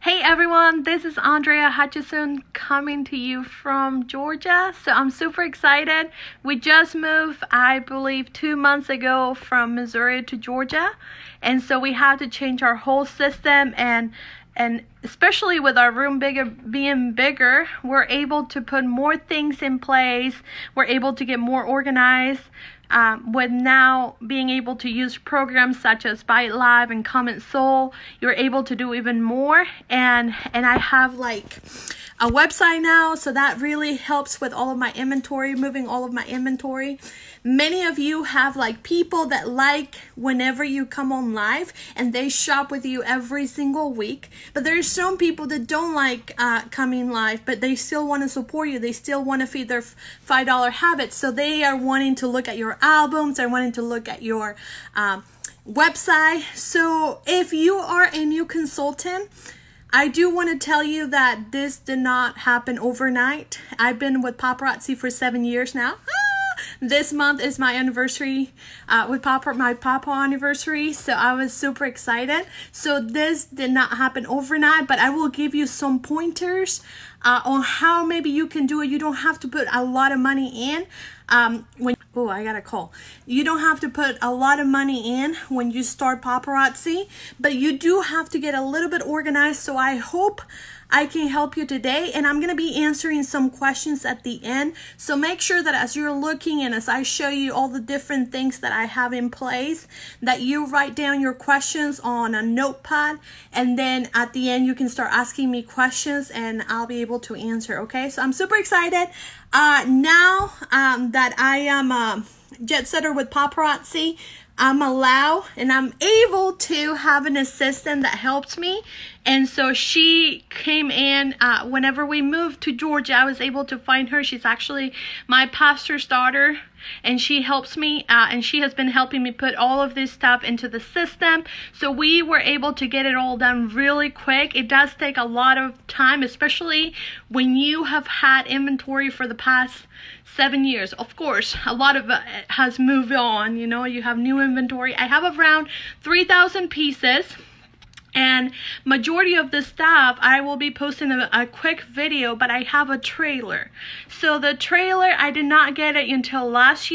Hey everyone, this is Andrea Hutcheson coming to you from Georgia. So I'm super excited. We just moved, I believe, 2 months ago from Missouri to Georgia. And so we had to change our whole system, and especially with our room being bigger, we're able to put more things in place. We're able to get more organized. With now being able to use programs such as Buy It Live and Comment Soul, you're able to do even more. And I have like a website now, so that really helps with all of my inventory, moving all of my inventory. Many of you have like people that like whenever you come on live and they shop with you every single week. But there's some people that don't like coming live, but they still want to support you. They still want to feed their $5 habits. So they are wanting to look at your albums. They're wanting to look at your website. So if you are a new consultant, I do want to tell you that this did not happen overnight. I've been with Paparazzi for 7 years now. This month is my anniversary with my Papa anniversary, so I was super excited. So this did not happen overnight, but I will give you some pointers on how maybe you can do it. You don't have to put a lot of money in. I got a call. You don't have to put a lot of money in when you start Paparazzi, but you do have to get a little bit organized. So I hope I can help you today, and I'm going to be answering some questions at the end. So make sure that as you're looking and as I show you all the different things that I have in place, that you write down your questions on a notepad, and then at the end you can start asking me questions and I'll be able to answer. Okay, so I'm super excited. Now that I am a Jetsetter with Paparazzi, I'm allowed and I'm able to have an assistant that helps me. And so she came in whenever we moved to Georgia. I was able to find her. She's actually my pastor's daughter, and she helps me, and she has been helping me put all of this stuff into the system. So we were able to get it all done really quick. It does take a lot of time, especially when you have had inventory for the past 7 years. Of course, a lot of it has moved on. You know, you have new inventory. I have around 3,000 pieces. And majority of the stuff, I will be posting a quick video, but I have a trailer. So the trailer, I did not get it until last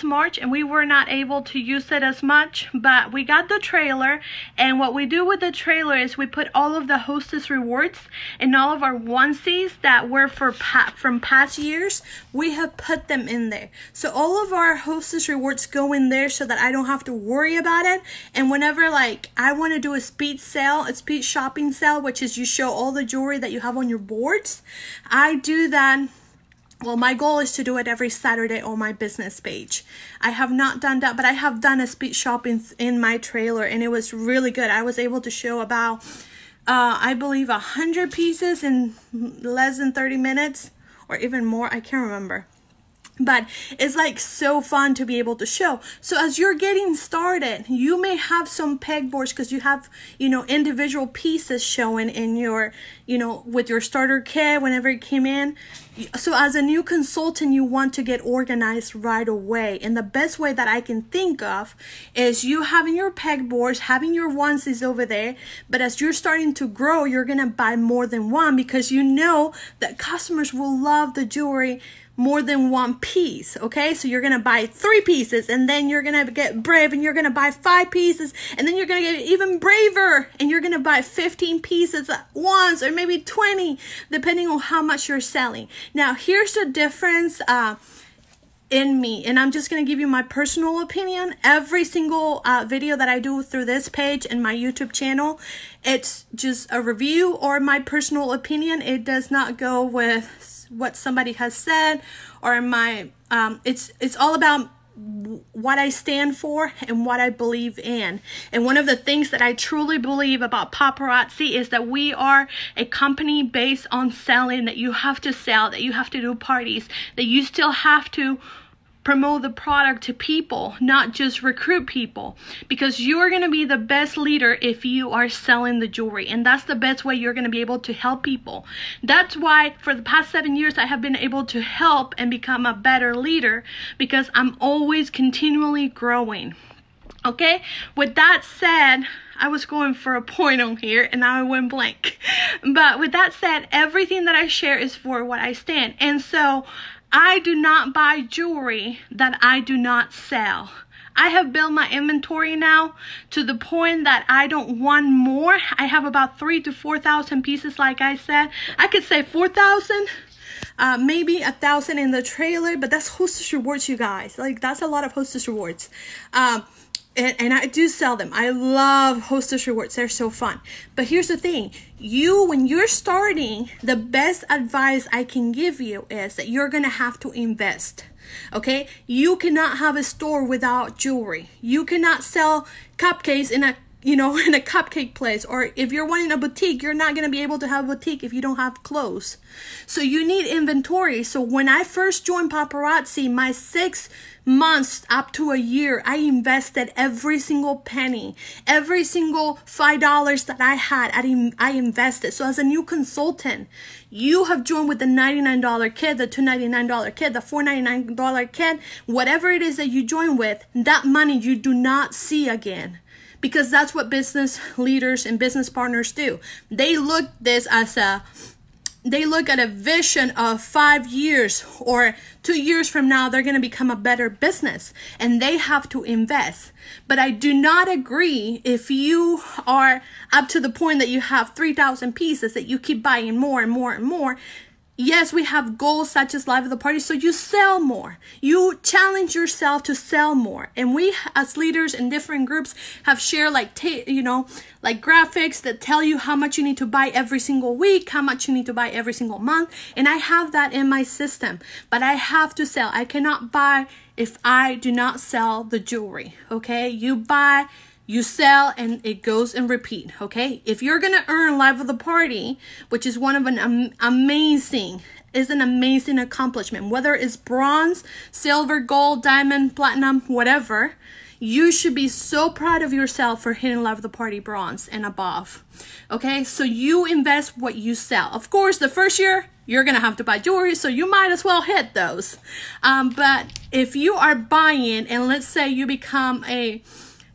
March, and we were not able to use it as much, but we got the trailer. And what we do with the trailer is we put all of the Hostess Rewards and all of our onesies that were from past years, we have put them in there. So all of our Hostess Rewards go in there so that I don't have to worry about it. And whenever like I want to do a speed shopping sale, which is you show all the jewelry that you have on your boards, I do that. Well, my goal is to do it every Saturday on my business page. I have not done that, but I have done a speed shopping in my trailer, and it was really good. I was able to show about, I believe, 100 pieces in less than 30 minutes or even more. I can't remember. But it's like so fun to be able to show. So as you're getting started, you may have some pegboards because you have, individual pieces showing in your, with your starter kit whenever it came in. So as a new consultant, you want to get organized right away. And the best way that I can think of is you having your pegboards, having your onesies over there. But as you're starting to grow, you're going to buy more than one because you know that customers will love the jewelry more than one piece. Okay, so you're gonna buy 3 pieces, and then you're gonna get brave and you're gonna buy 5 pieces, and then you're gonna get even braver and you're gonna buy 15 pieces at once, or maybe 20, depending on how much you're selling. Now here's the difference in me, and I'm just gonna give you my personal opinion. Every single video that I do through this page and my YouTube channel, it's just a review or my personal opinion. It does not go with what somebody has said or my it's all about what I stand for and what I believe in. And one of the things that I truly believe about Paparazzi is that we are a company based on selling, that you have to sell, that you have to do parties, that you still have to promote the product to people, not just recruit people, because you're going to be the best leader if you are selling the jewelry, and that's the best way you're going to be able to help people. That's why for the past 7 years I have been able to help and become a better leader, because I'm always continually growing. Okay, with that said, I was going for a point on here and now I went blank. But with that said, everything that I share is for what I stand. And so I do not buy jewelry that I do not sell. I have built my inventory now to the point that I don't want more. I have about 3,000 to 4,000 pieces, like I said. I could say 4,000, maybe 1,000 in the trailer, but that's Hostess Rewards, you guys. Like, that's a lot of Hostess Rewards. And I do sell them. I love Hostess Rewards. They're so fun. But here's the thing. When you're starting, the best advice I can give you is that you're going to have to invest. Okay? You cannot have a store without jewelry. You cannot sell cupcakes in a cupcake place. Or if you're wanting a boutique, you're not going to be able to have a boutique if you don't have clothes. So you need inventory. So when I first joined Paparazzi, my 6 months up to a year, I invested every single penny, every single $5 that I had, I invested. So as a new consultant, you have joined with the $99 kit, the $299 kit, the $499 kit, whatever it is that you join with, that money you do not see again. Because that's what business leaders and business partners do. They look at a vision of 5 years or 2 years from now, they're going to become a better business and they have to invest. But I do not agree if you are up to the point that you have 3,000 pieces that you keep buying more and more and more. Yes, we have goals such as live at the party, so you sell more. You challenge yourself to sell more. And we, as leaders in different groups, have shared like graphics that tell you how much you need to buy every single week, how much you need to buy every single month. And I have that in my system. But I have to sell. I cannot buy if I do not sell the jewelry. Okay? You buy, you sell, and it goes and repeat, okay? If you're going to earn live at the party, which is one of an amazing accomplishment, whether it's bronze, silver, gold, diamond, platinum, whatever, you should be so proud of yourself for hitting live at the party bronze and above, okay? So you invest what you sell. Of course, the first year, you're going to have to buy jewelry, so you might as well hit those. But if you are buying, and let's say you become a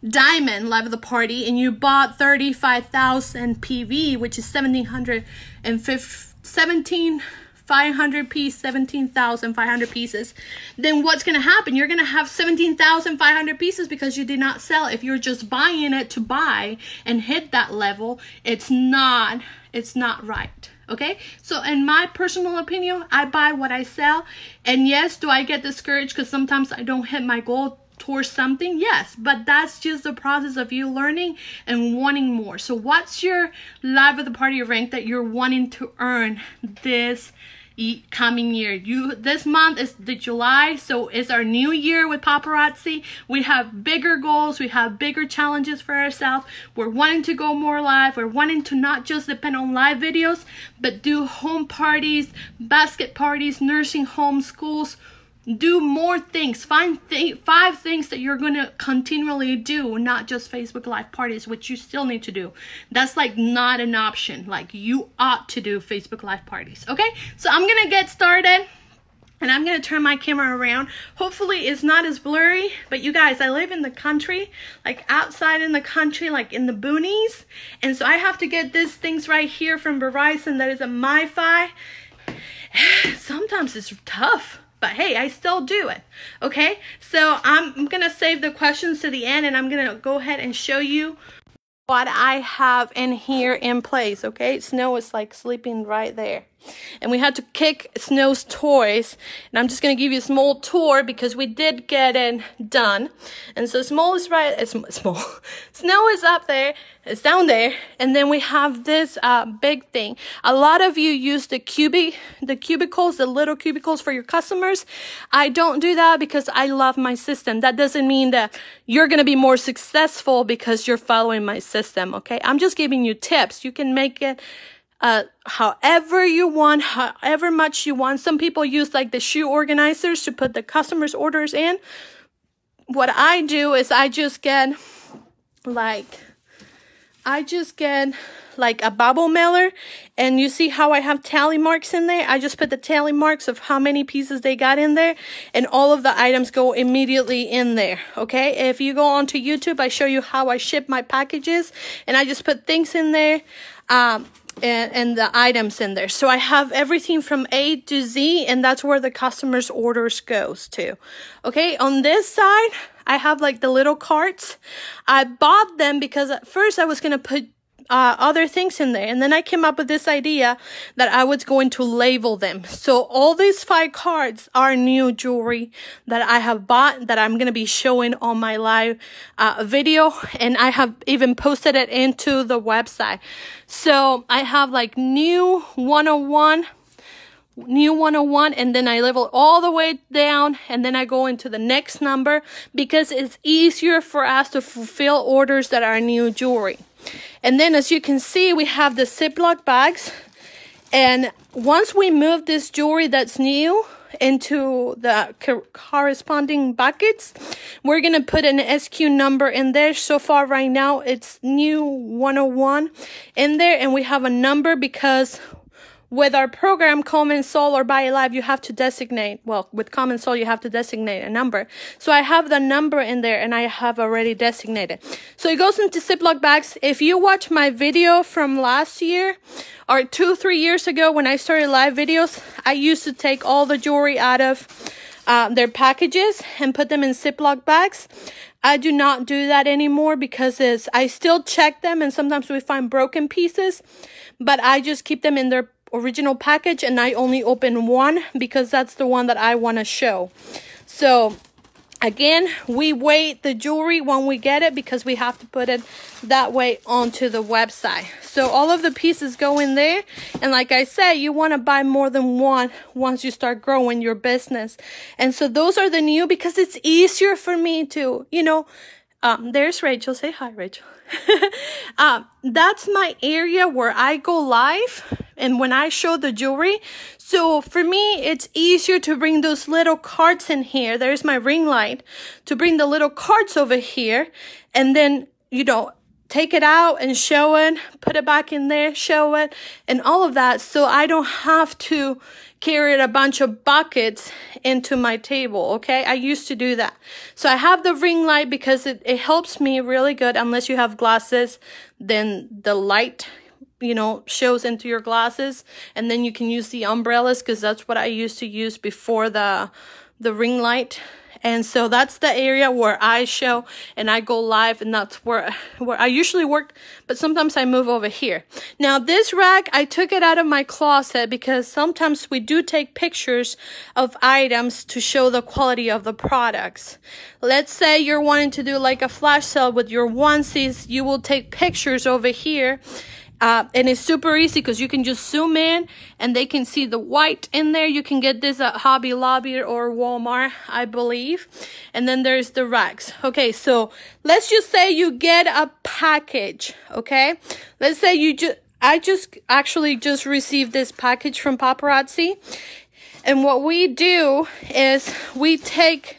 diamond live at the party and you bought 35,000 PV, which is 17,500 pieces, then what's going to happen? You're going to have 17,500 pieces because you did not sell. If you're just buying it to buy and hit that level, it's not right. Okay, so in my personal opinion, I buy what I sell. And yes, do I get discouraged because sometimes I don't hit my goal towards something? Yes, but that's just the process of you learning and wanting more. So what's your live at the party rank that you're wanting to earn this coming year? This month is the July, so it's our new year with Paparazzi. We have bigger goals, we have bigger challenges for ourselves. We're wanting to go more live. We're wanting to not just depend on live videos, but do home parties, basket parties, nursing homes, schools. Do more things. Find 5 things that you're going to continually do, not just Facebook Live parties, which you still need to do. That's like not an option. Like, you ought to do Facebook Live parties. Okay, so I'm going to get started and I'm going to turn my camera around. Hopefully it's not as blurry, but you guys, I live in the country, like outside in the country, like in the boonies. And so I have to get these things right here from Verizon that is a MiFi. Sometimes it's tough. But hey, I still do it, okay? So I'm going to save the questions to the end, and I'm going to go ahead and show you what I have in here in place, okay? Snow is like sleeping right there. And we had to kick Snow's toys. And I'm just going to give you a small tour because we did get it done. And so Small is right, it's small. Snow is up there, it's down there. And then we have this big thing. A lot of you use the cubicles, the little cubicles for your customers. I don't do that because I love my system. That doesn't mean that you're going to be more successful because you're following my system, okay? I'm just giving you tips. You can make it however you want, however much you want. Some people use like the shoe organizers to put the customers' orders in. What I do is I just get like I just get like a bubble mailer, and you see how I have tally marks in there? I just put the tally marks of how many pieces they got in there, and all of the items go immediately in there, okay? If you go onto YouTube, I show you how I ship my packages, and I just put things in there, and the items in there. So I have everything from A to Z, and that's where the customer's orders goes to. Okay, on this side, I have like the little carts. I bought them because at first I was going to put other things in there, and then I came up with this idea that I was going to label them. So all these 5 cards are new jewelry that I have bought that I'm going to be showing on my live video, and I have even posted it into the website. So I have like new 101, and then I level all the way down, and then I go into the next number because it's easier for us to fulfill orders that are new jewelry. And then as you can see, we have the Ziploc bags, and once we move this jewelry that's new into the corresponding buckets, we're gonna put an SQ number in there. So far right now it's new 101 in there, and we have a number because with our program, Comment Soul or Buy It Live, you have to designate, well, with Comment Soul, you have to designate a number. So I have the number in there, and I have already designated. So it goes into Ziploc bags. If you watch my video from last year, or 2-3 years ago when I started live videos, I used to take all the jewelry out of their packages and put them in Ziploc bags. I do not do that anymore because I still check them, and sometimes we find broken pieces, but I just keep them in their original package, and I only open one because that's the one that I want to show. So again, we weigh the jewelry when we get it because we have to put it that way onto the website. So all of the pieces go in there, and like I said, you want to buy more than one once you start growing your business. And so those are the new, because it's easier for me to, you know, there's Rachel. Say hi, Rachel. That's my area where I go live and when I show the jewelry. So for me, it's easier to bring those little cards in here. There's my ring light, to bring the little cards over here, and then, you know, take it out and show it, put it back in there, show it, and all of that. So I don't have to carry a bunch of buckets into my table, okay? I used to do that. So I have the ring light because it helps me really good. Unless you have glasses, then the light, you know, shows into your glasses, and then you can use the umbrellas, because that's what I used to use before the ring light. And so that's the area where I show and I go live, and that's where I usually work, but sometimes I move over here. Now this rack, I took it out of my closet because sometimes we do take pictures of items to show the quality of the products. Let's say you're wanting to do like a flash sale with your onesies, you will take pictures over here. And it's super easy because you can just zoom in and they can see the white in there. You can get this at Hobby Lobby or Walmart, I believe. And then there's the racks. Okay, so let's just say you get a package, okay? Let's say I just received this package from Paparazzi. And what we do is we take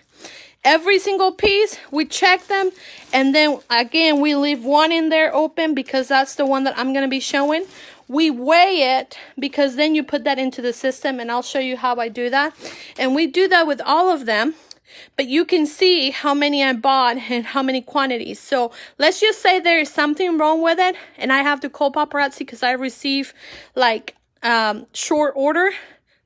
every single piece, we check them, and then again we leave one in there open because that's the one that I'm going to be showing. We weigh it because then you put that into the system, and I'll show you how I do that. And we do that with all of them, but you can see how many I bought and how many quantities. So let's just say there is something wrong with it and I have to call Paparazzi because I receive like short order.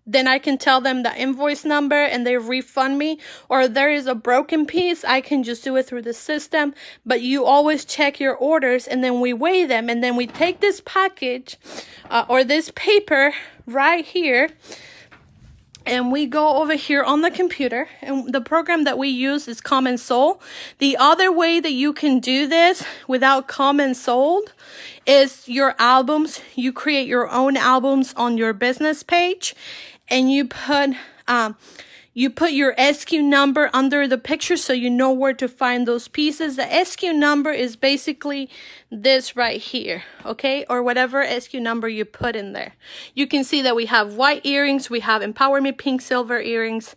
Then I can tell them the invoice number and they refund me. Or there is a broken piece, I can just do it through the system. But you always check your orders, and then we weigh them, and then we take this package or this paper right here, and we go over here on the computer, and the program that we use is Comment Soul. The other way that you can do this without Comment Soul is your albums. You create your own albums on your business page, and you put your SQ number under the picture so you know where to find those pieces. The SQ number is basically this right here, okay? Or whatever SQ number you put in there. You can see that we have white earrings, we have Empower Me pink silver earrings,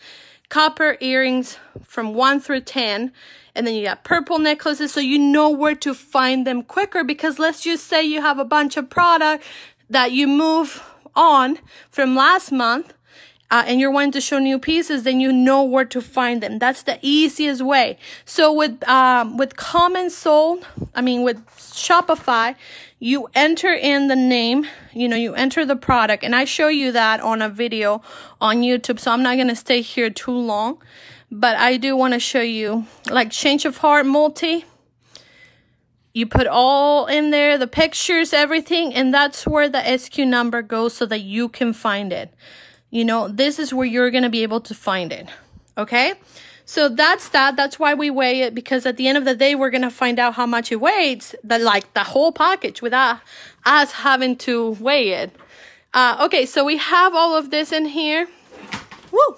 copper earrings from 1 through 10. And then you got purple necklaces, so you know where to find them quicker, because let's just say you have a bunch of product that you move on from last month, and you're wanting to show new pieces, then you know where to find them. That's the easiest way. So with Comment Sold, with Shopify, you enter in the name, you enter the product, and I show you that on a video on YouTube, so I'm not going to stay here too long. But I do want to show you, like Change of Heart Multi. You put all in there, the pictures, everything, and that's where the SKU number goes so that you can find it. This is where you're going to be able to find it. Okay? So that's that. That's why we weigh it, because at the end of the day, we're going to find out how much it weighs, the whole package, without us having to weigh it. Okay, so we have all of this in here. Woo!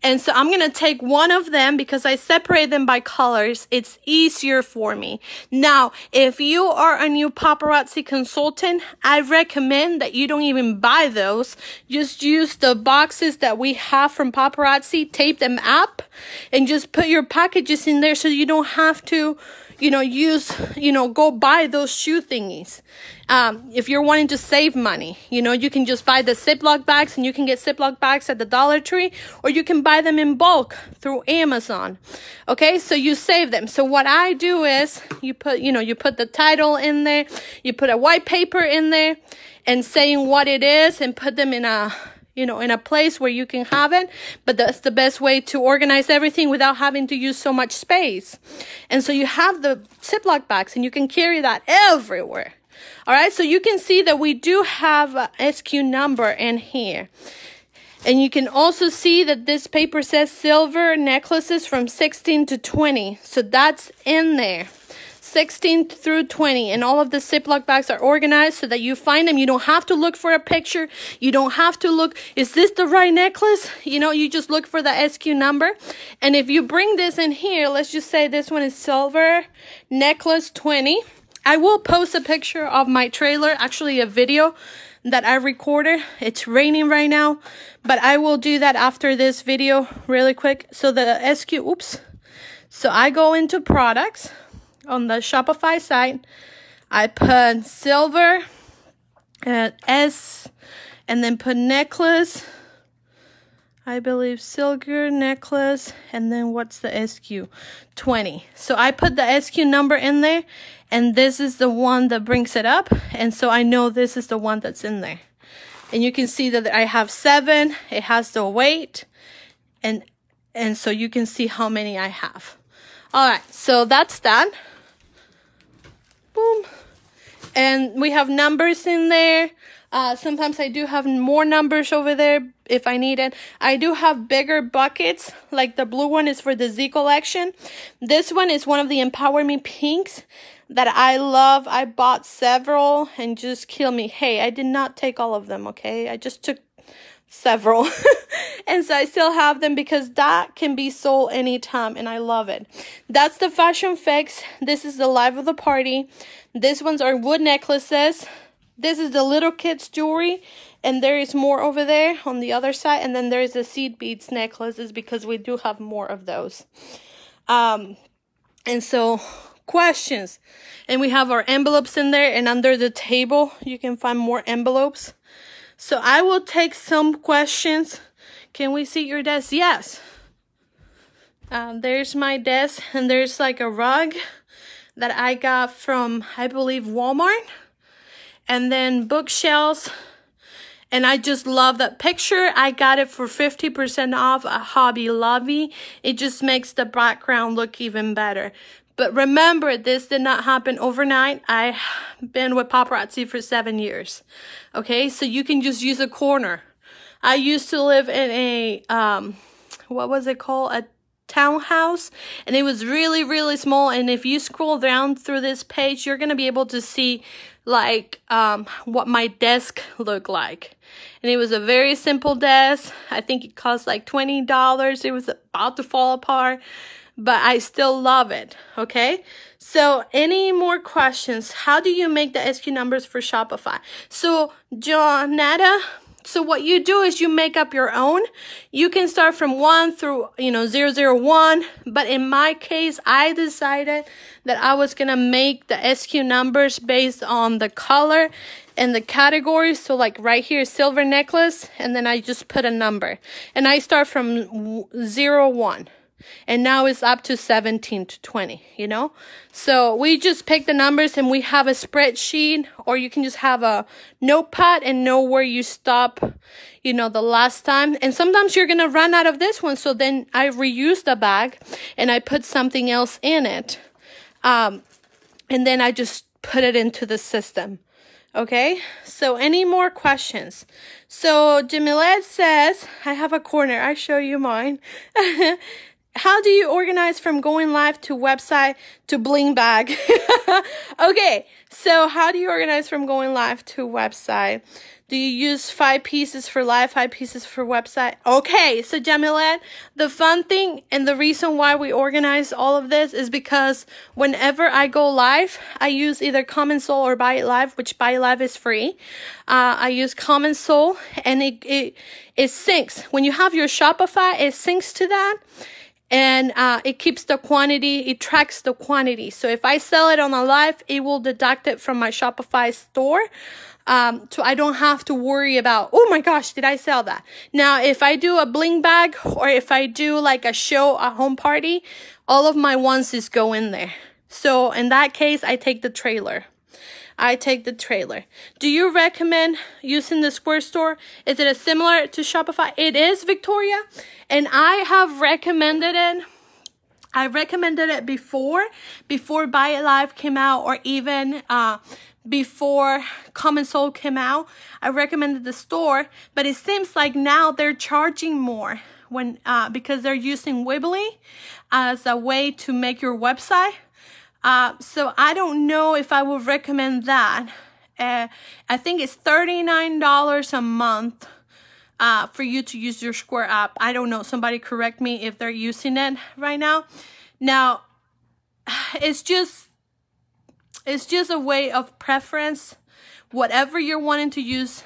And so I'm going to take one of them because I separate them by colors. It's easier for me. Now, if you are a new paparazzi consultant, I recommend that you don't even buy those. Just use the boxes that we have from Paparazzi, tape them up, and just put your packages in there so you don't have to, go buy those shoe thingies. If you're wanting to save money, you can just buy the Ziploc bags, and you can get Ziploc bags at the Dollar Tree, or you can buy them in bulk through Amazon. Okay, so you save them. So what I do is you put the title in there, you put a white paper in there and saying what it is, and put them in a place where you can have it. But that's the best way to organize everything without having to use so much space. And so you have the Ziploc bags, and you can carry that everywhere. All right, so you can see that we do have a SKU number in here. And you can also see that this paper says silver necklaces from 16 to 20. So that's in there. 16 through 20, and all of the Ziploc bags are organized so that you find them. You don't have to look for a picture. You don't have to look, is this the right necklace? You just look for the SKU number. And if you bring this in here, let's just say this one is silver necklace 20. I will post a picture of my trailer, actually a video that I recorded. It's raining right now, but I will do that after this video really quick. So the SKU, So I go into products. On the Shopify site, I put silver, S, and then put necklace. I believe silver necklace, and then what's the SKU? 20. So I put the SKU number in there, and this is the one that brings it up, and so I know this is the one that's in there. And you can see that I have 7. It has the weight, and so you can see how many I have. All right, so that's that. Boom. And we have numbers in there. Sometimes I do have more numbers over there if I need it. I do have bigger buckets, like the blue one is for the Z collection. This one is one of the Empower Me pinks that I love. I bought several, and just kill me. Hey, I did not take all of them, okay? I just took several. And so I still have them because that can be sold anytime, and I love it. That's the Fashion Fix. This is the Life of the Party. These ones are wood necklaces. This is the little kids jewelry, and there is more over there on the other side. And then there is the seed beads necklaces, because we do have more of those. And so questions, and we have our envelopes in there, and under the table you can find more envelopes. So I will take some questions. Can we see your desk? Yes. There's my desk, and there's like a rug that I got from, I believe, Walmart. And then bookshelves. And I just love that picture. I got it for 50% off at Hobby Lobby. It just makes the background look even better. But remember, this did not happen overnight. I've been with Paparazzi for 7 years. Okay, so you can just use a corner. I used to live in a, what was it called? A townhouse. And it was really, really small. And if you scroll down through this page, you're going to be able to see like what my desk looked like. And it was a very simple desk. I think it cost like $20. It was about to fall apart, but I still love it. Okay, so any more questions? How do you make the SKU numbers for Shopify? So Jonetta So what you do is you make up your own. You can start from 1 through, 001. But in my case, I decided that I was going to make the SKU numbers based on the color and the category. So like right here, silver necklace. And then I just put a number. And I start from 01. And now it's up to 17 to 20, So we just pick the numbers and we have a spreadsheet, or you can just have a notepad and know where you stop, the last time. And sometimes you're going to run out of this one. So then I reuse the bag and I put something else in it. And then I just put it into the system. Okay, so any more questions? So Jamilette says, I have a corner. I show you mine. How do you organize from going live to website to Bling bag? Okay, so how do you organize from going live to website? Do you use 5 pieces for live, 5 pieces for website? Okay, so Jamilette, the fun thing and the reason why we organize all of this is because whenever I go live, I use either Comment or Buy It Live, which Buy It Live is free. I use Comment and it syncs. When you have your Shopify, it syncs to that. And it keeps the quantity, it tracks the quantity. So if I sell it on a live, it will deduct it from my Shopify store. So I don't have to worry about, oh my gosh, did I sell that? Now, if I do a Bling bag or if I do like a show, a home party, all of my onesies go in there. So in that case, I take the trailer. Do you recommend using the Square Store? Is it similar to Shopify? It is, Victoria. And I have recommended it. I recommended it before Buy It Live came out, or even before Comment came out. I recommended the store, but it seems like now they're charging more because they're using Weebly as a way to make your website. So I don't know if I would recommend that. I think it's $39 a month for you to use your Square app. I don't know. Somebody correct me if they're using it right now. Now, it's just a way of preference. Whatever you're wanting to use.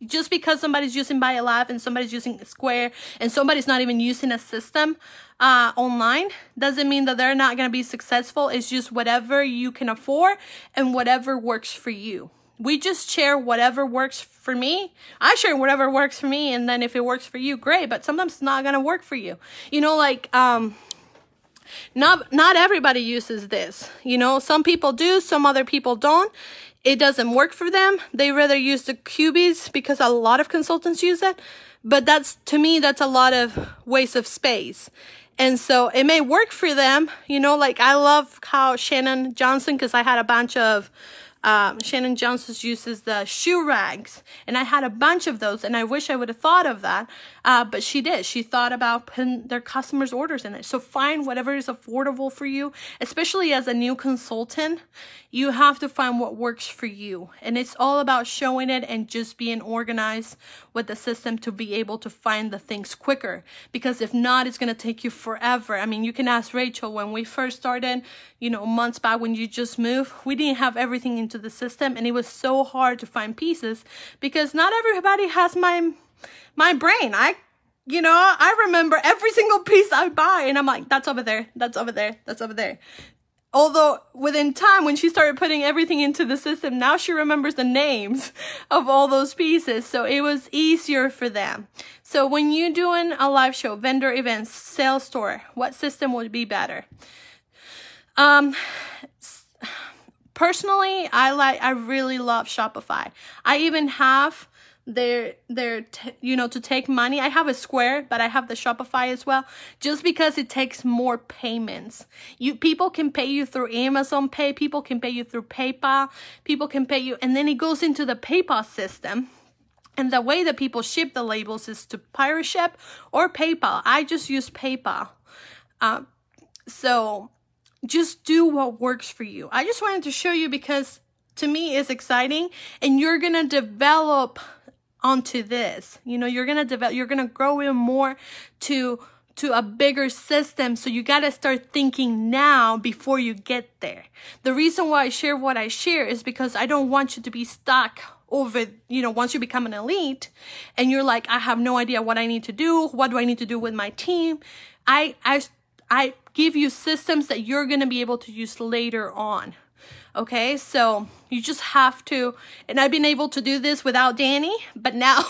Just because somebody's using Buy It Live and somebody's using Square and somebody's not even using a system online doesn't mean that they're not going to be successful. It's just whatever you can afford and whatever works for you. We just share whatever works for me. I share whatever works for me, and then if it works for you, great. But sometimes it's not going to work for you. Not everybody uses this. Some people do, some other people don't. It doesn't work for them. They rather use the cubies because a lot of consultants use it. But to me, that's a lot of waste of space. And so it may work for them. I love how Shannon Johnson, because I had a bunch of Shannon Johnson uses the shoe rags, and I had a bunch of those, and I wish I would have thought of that, but she did. She thought about putting their customers' orders in it. So find whatever is affordable for you, especially as a new consultant. You have to find what works for you, and it's all about showing it and just being organized with the system to be able to find the things quicker, because if not, it's going to take you forever. I mean, you can ask Rachel. When we first started, months back, when you just moved, we didn't have everything into the system, and it was so hard to find pieces because not everybody has my brain. I remember every single piece I buy, and I'm like, that's over there, that's over there, that's over there. Although within time, when she started putting everything into the system, now she remembers the names of all those pieces. So it was easier for them. So when you're doing a live show, vendor events, sales store, what system would be better? Personally, I really love Shopify. I even have their to take money. I have a Square, but I have the Shopify as well, just because it takes more payments. People can pay you through Amazon Pay, people can pay you through PayPal, people can pay you, and then it goes into the PayPal system. And the way that people ship the labels is to Pirate Ship or PayPal. I just use PayPal. So just do what works for you. I just wanted to show you because to me it's exciting, and you're going to develop onto this. You're going to grow in more to a bigger system. So you got to start thinking now before you get there. The reason why I share what I share is because I don't want you to be stuck over, you know, once you become an elite and you're like, I have no idea what I need to do. What do I need to do with my team? I give you systems that you're going to be able to use later on. Okay, so you just have to, and I've been able to do this without Danny, but now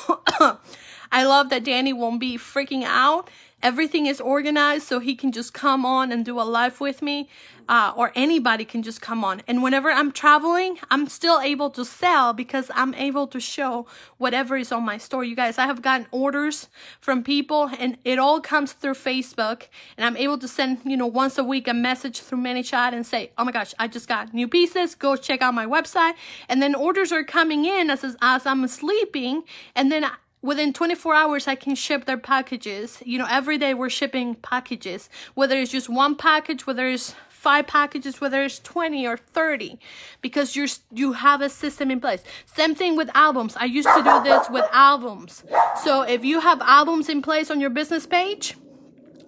I love that Danny won't be freaking out. Everything is organized, so he can just come on and do a live with me, or anybody can just come on. And whenever I'm traveling, I'm still able to sell because I'm able to show whatever is on my store. You guys, I have gotten orders from people, and it all comes through Facebook, and I'm able to send, you know, once a week a message through ManyChat and say, oh my gosh, I just got new pieces, go check out my website. And then orders are coming in as I'm sleeping, and then within 24 hours, I can ship their packages. You know, every day we're shipping packages, whether it's just one package, whether it's 5 packages, whether it's 20 or 30, because you have a system in place. Same thing with albums. I used to do this with albums. So if you have albums in place on your business page,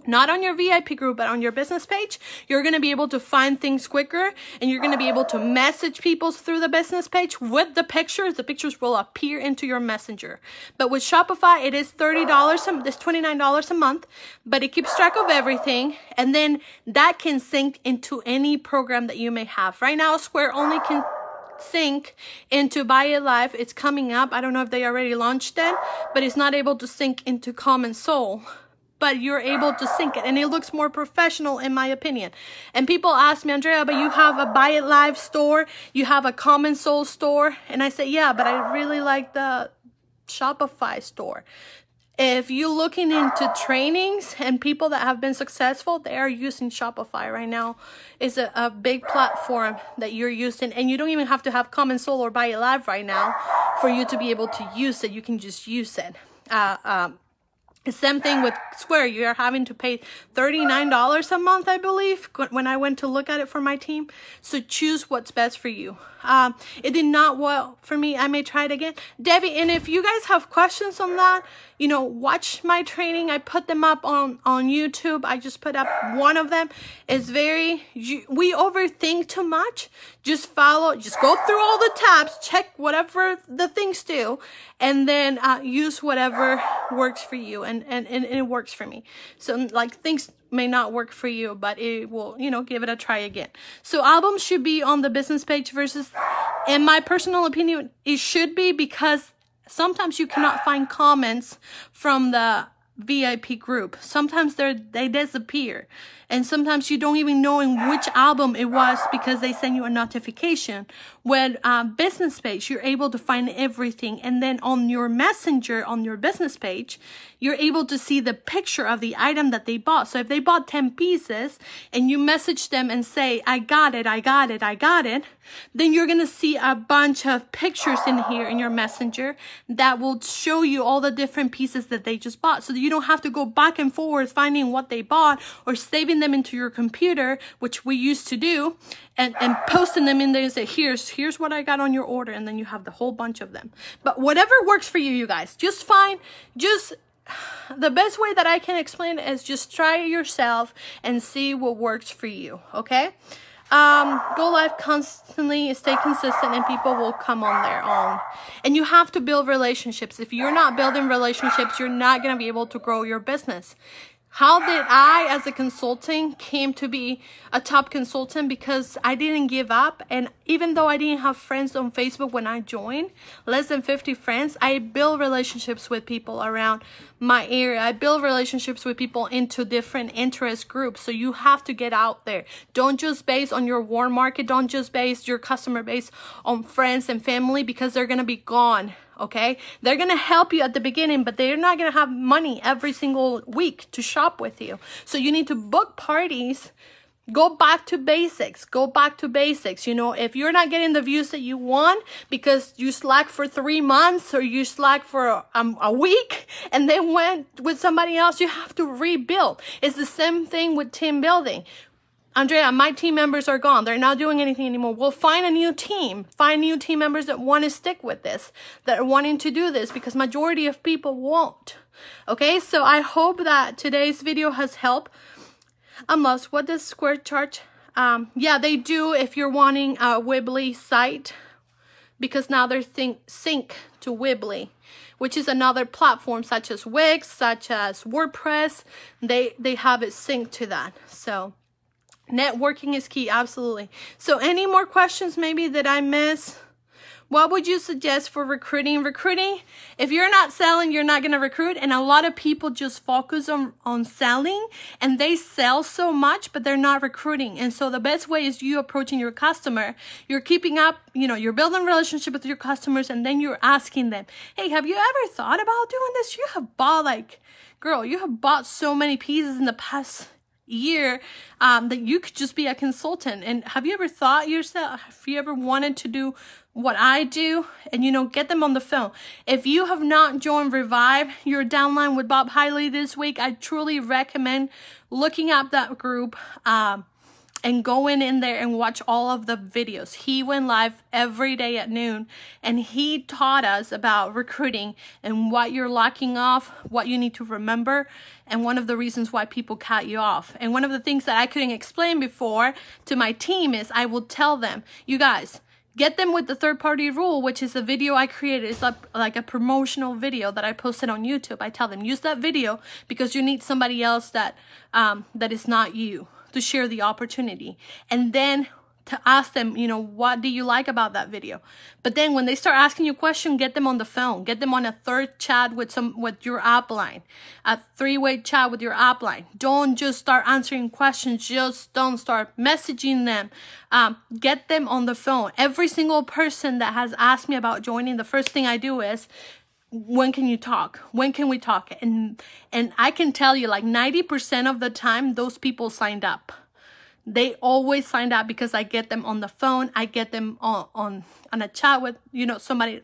not on your VIP group, but on your business page, you're going to be able to find things quicker, and you're going to be able to message people through the business page with the pictures. The pictures will appear into your messenger. But with Shopify, it is $30, it's $29 a month, but it keeps track of everything. And then that can sync into any program that you may have. Right now, Square only can sync into Buy It Live. It's coming up. I don't know if they already launched it, but it's not able to sync into Common Soul. But you're able to sync it, and it looks more professional in my opinion. And people ask me, Andrea, but you have a Buy It Live store, you have a Common Soul store, and I say, yeah, but I really like the Shopify store. If you're looking into trainings and people that have been successful, they are using Shopify right now. It's a big platform that you're using, and you don't even have to have Common Soul or Buy It Live right now for you to be able to use it. You can just use it. The same thing with Square. You are having to pay $39 a month, I believe, when I went to look at it for my team. So choose what's best for you. It did not work for me. I may try it again. Debbie, and if you guys have questions on that, you know, watch my training. I put them up on YouTube. I just put up one of them. It's we overthink too much. Just go through all the tabs, check whatever the things do, and then use whatever works for you. And it works for me. So like things may not work for you, but it will, you know, give it a try again. So albums should be on the business page versus, in my personal opinion, it should be, because sometimes you cannot find comments from the VIP group. Sometimes they disappear, and sometimes you don't even know in which album it was because they send you a notification. When business page, you're able to find everything, and then on your messenger on your business page, you're able to see the picture of the item that they bought. So if they bought 10 pieces and you message them and say, I got it, then you're gonna see a bunch of pictures in here in your messenger that will show you all the different pieces that they just bought, so that you don't have to go back and forth finding what they bought or saving them into your computer, which we used to do, and posting them in there and say, here's what I got on your order, and then you have the whole bunch of them. But whatever works for you guys, the best way that I can explain it is just try it yourself and see what works for you, okay? Go live constantly, stay consistent, and people will come on their own. And you have to build relationships. If you're not building relationships, you're not going to be able to grow your business. How did I, as a consultant, came to be a top consultant? Because I didn't give up. And even though I didn't have friends on Facebook when I joined, less than 50 friends, I built relationships with people around my area. I built relationships with people into different interest groups. So you have to get out there. Don't just base on your warm market. Don't just base your customer base on friends and family, because they're going to be gone. Okay, they're going to help you at the beginning, but they're not going to have money every single week to shop with you. So you need to book parties. Go back to basics. You know, if you're not getting the views that you want because you slack for 3 months or you slack for a week and then went with somebody else, you have to rebuild. It's the same thing with team building. Andrea, my team members are gone. They're not doing anything anymore. We'll find a new team. Find new team members that want to stick with this, that are wanting to do this, because majority of people won't. Okay, so I hope that today's video has helped. I'm lost. What does Square charge? Yeah, they do if you're wanting a Weebly site. because now they're sync to Weebly, which is another platform such as Wix, such as WordPress. They have it synced to that. So networking is key, absolutely. So any more questions maybe that I miss? What would you suggest for recruiting? Recruiting, if you're not selling, you're not going to recruit. And a lot of people just focus on selling, and they sell so much, but they're not recruiting. And so the best way is you approaching your customer. You're keeping up, you're building a relationship with your customers, and then you're asking them, hey, have you ever thought about doing this? You have bought you have bought so many pieces in the past year that you could just be a consultant. And have you ever thought yourself, have you ever wanted to do what I do? And get them on the phone. If you have not joined Revive Your Downline with Bob Hiley this week, I truly recommend looking up that group and going in there and watch all of the videos. He went live every day at noon, and he taught us about recruiting and what you're lacking off, what you need to remember, and one of the reasons why people cut you off. And one of the things that I couldn't explain before to my team is I will tell them, you guys, get them with the third-party rule, which is a video I created. It's like a promotional video that I posted on YouTube. I tell them, use that video because you need somebody else that is not you to share the opportunity. And then to ask them, what do you like about that video? But then when they start asking you questions, get them on the phone. Get them on a third chat with your upline, a three-way chat with your upline. Don't just start answering questions. Just don't start messaging them. Get them on the phone. Every single person that has asked me about joining, the first thing I do is, when can you talk? When can we talk? And I can tell you, 90% of the time, those people signed up. They always signed up because I get them on the phone. I get them on a chat with, somebody.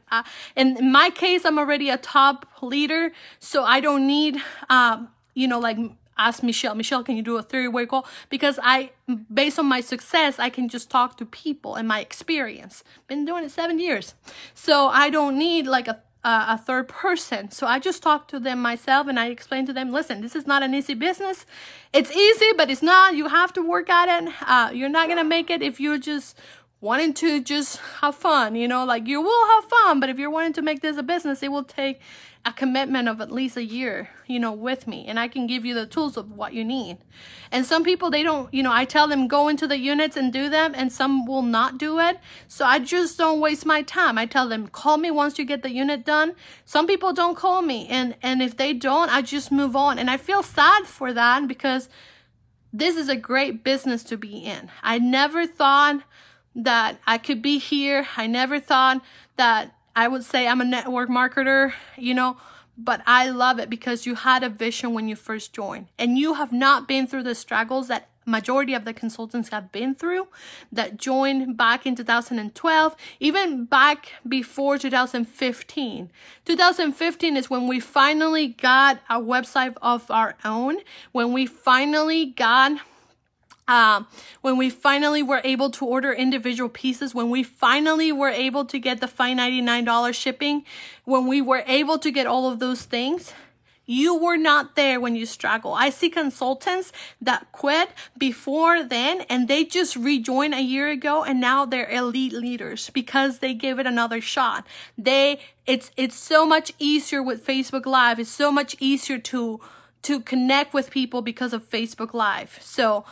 In my case, I'm already a top leader, so I don't need, ask Michelle, can you do a 3-way call? Because based on my success, I can just talk to people and my experience. Been doing it 7 years. So I don't need a third person. So I just talk to them myself, and I explain to them, listen, this is not an easy business. It's easy, but it's not. You have to work at it. You're not going to make it if you're just wanting to just have fun, you will have fun, but if you're wanting to make this a business, it will take a commitment of at least a year, with me, and I can give you the tools of what you need. And some people, they don't, I tell them go into the units and do them, and some will not do it. So I just don't waste my time. I tell them, call me once you get the unit done. Some people don't call me, and if they don't, I just move on. And I feel sad for that because this is a great business to be in. I never thought that I could be here. I never thought that I would say I'm a network marketer, but I love it because you had a vision when you first joined, and you have not been through the struggles that majority of the consultants have been through that joined back in 2012, even back before 2015. 2015 is when we finally got a website of our own, when we finally got when we finally were able to order individual pieces, when we finally were able to get the $5.99 shipping, when we were able to get all of those things, you were not there when you struggle. I see consultants that quit before then, and they just rejoined a year ago, and now they're elite leaders because they gave it another shot. It's so much easier with Facebook Live. It's so much easier to connect with people because of Facebook Live. So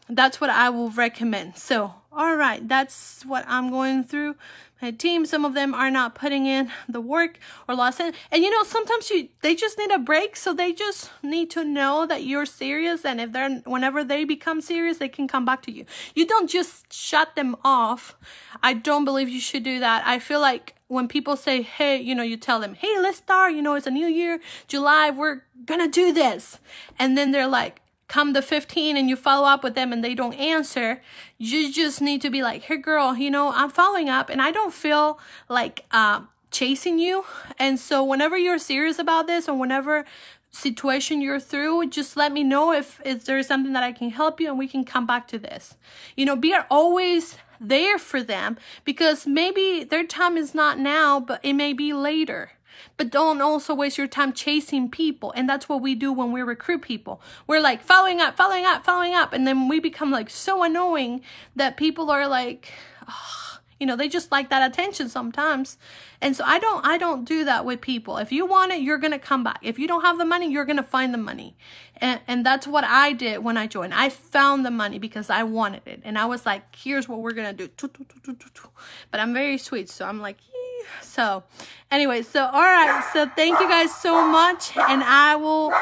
that's what I will recommend. So, all right, that's what I'm going through. My team, some of them are not putting in the work or lost it. And sometimes they just need a break. So they just need to know that you're serious. And whenever they become serious, they can come back to you. You don't just shut them off. I don't believe you should do that. I feel like when people say, hey, you tell them, hey, let's start, it's a new year, July, we're gonna do this. And then they're like, come the 15th, and you follow up with them and they don't answer. You just need to be like, hey girl, I'm following up and I don't feel like chasing you. And so whenever you're serious about this, or whenever situation you're through, just let me know if there's something that I can help you, and we can come back to this. Be always there for them, because maybe their time is not now, but it may be later. But don't also waste your time chasing people. And that's what we do when we recruit people. We're like following up. And then we become like so annoying that people are like, oh, You know, they just like that attention sometimes. And so I don't do that with people. If you want it, you're going to come back. If you don't have the money, you're going to find the money. And that's what I did when I joined. I found the money because I wanted it. And I was like, here's what we're going to do. But I'm very sweet. So I'm like, yee. So anyway, so all right. So thank you guys so much. And I will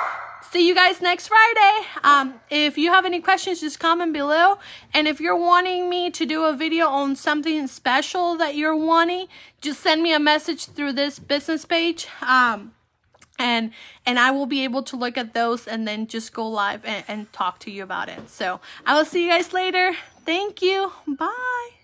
see you guys next Friday. If you have any questions, just comment below. And if you're wanting me to do a video on something special that you're wanting, just send me a message through this business page. And I will be able to look at those and then just go live and talk to you about it. So I will see you guys later. Thank you. Bye.